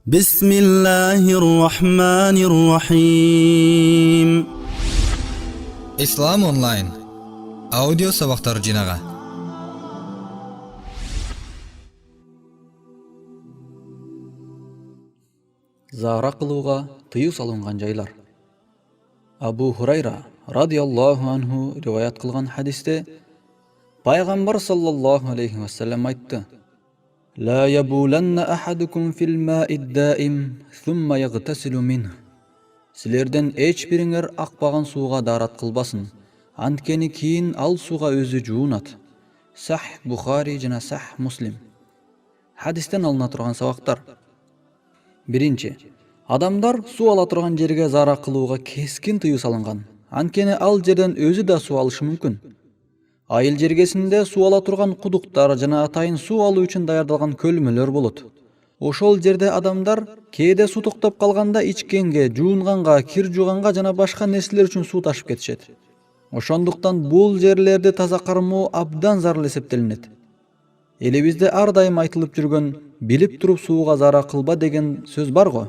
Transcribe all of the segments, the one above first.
بسم الله الرحمن الرحيم. Ислам онлайн аудио сабақтар жинағы. Зара кылууга тыюу салынган жайлар. Абу Хурайра радиаллаху анху риваят кылган хадисте пайгамбар саллаллаху алейхи вассалам айтты: لا يبولن أحدكم في الماء الدائم ثم يغتسل منه. Силерден эч бириңер акпаган сууга дарат кылбасын, анткени кийин ал сууга өзү жуунат. Сах Бухари жана Сах Муслим. Хадистен алына турган сабактар. Биринчи, адамдар суу ала турган жерге зара кылууга кескин тыюу салынган, анткени ал жерден өзү да суу алышы мүмкүн. Айыл жергесинде суу ала турган кудуктар жана атайын суу алуу үчүн даярдалган көлмөлөр болот. Ошол жерде адамдар кээде суу токтоп калганда ичкенге, жуунганга, кир жууганга жана башка нерселер үчүн суу ташып кетишет. Ошондуктан бул жерлерди таза кармоо абдан зарыл эсептелинет. Элибизде ар дайым айтылып жүргөн билип туруп сууга зара кылба деген сөз бар го.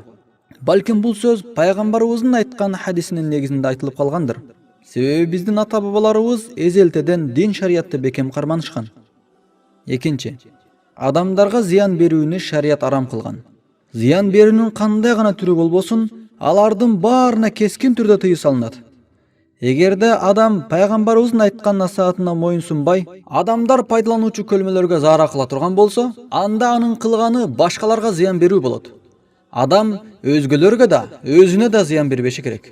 Балким бул сөз пайгамбарыбыздын айткан хадисинин негизинде айтылып калгандыр. Себеби биздин ата-бабаларыбыз эзелтеден дин шариятты бекем карманышкан. Экинчи, адамдарга зыян берүүнү шарият арам кылган. Зыян берүүнүн кандай гана түрү болбосун, алардын баарына кескин түрдө тыюу салынат. Эгерде адам пайгамбарыбыздын айткан насаатына моюн сунбай, адамдар пайдалануучу көлмөлөргө зара кыла турган болсо, анда анын кылганы башкаларга зыян берүү болот. Адам өзгөлөргө да, өзүнө да зыян бербеши керек.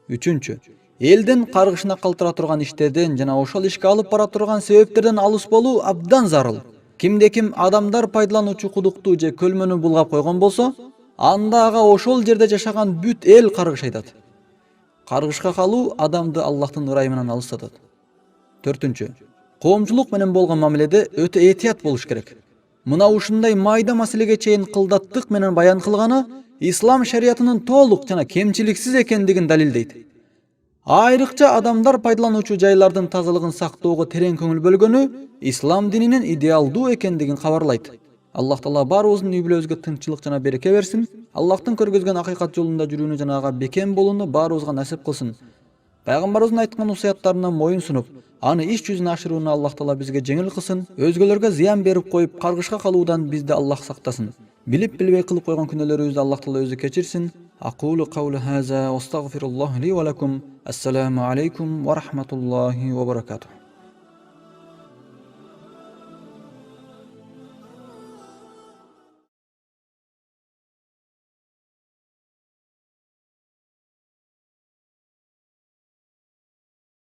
Үчүнчү, элдин каргышына калтыра турган иштерден жана ошол ишке алып бара турган себептерден алыс болуу абдан зарыл. Кимде ким адамдар пайдалануучу кудукту же көлмөнү булгап койгон болсо, анда ага ошол жерде жашаган бүт эл каргыш айтат. Каргышка калуу адамды Аллахтын ырайымынан алыстатат. Төртүнчү, коомчулук менен болгон мамиледе өтө этият болуш керек. Мына ушундай майда маселеге чейин кылдаттык менен баян кылганы ислам шариятынын толук жана кемчиликсиз экендигин далилдейт. Айрыкча адамдар пайдалануучу жайлардын тазалыгын сактоого терең көңүл бөлгөнү ислам дининин идеалдуу экендигин кабарлайт. Аллах Таала баарыбыздын үй бүлөбүзгө тынччылык жана береке берсин. Аллахтын көргөзгөн акыйкат жолунда жүрүүнү жана ага бекем болууну баарыбызга насип кылсын. Пайгамбарыбыздын айткан усуяттарына моюн сунуп, аны иш жүзүнө ашырууну Аллах Таала бизге жеңил кылсын. Өзгөлөргө зыян берип коюп, каргышка калуудан бизди Аллах сактасын. Билип билбей кылып койгон күнөөлөрүбүздү Аллах Таала өзү кечирсин. Aqulu qawla hadha wa astaghfirullah li wa lakum. Assalamu alaykum wa rahmatullahi wa barakatuh.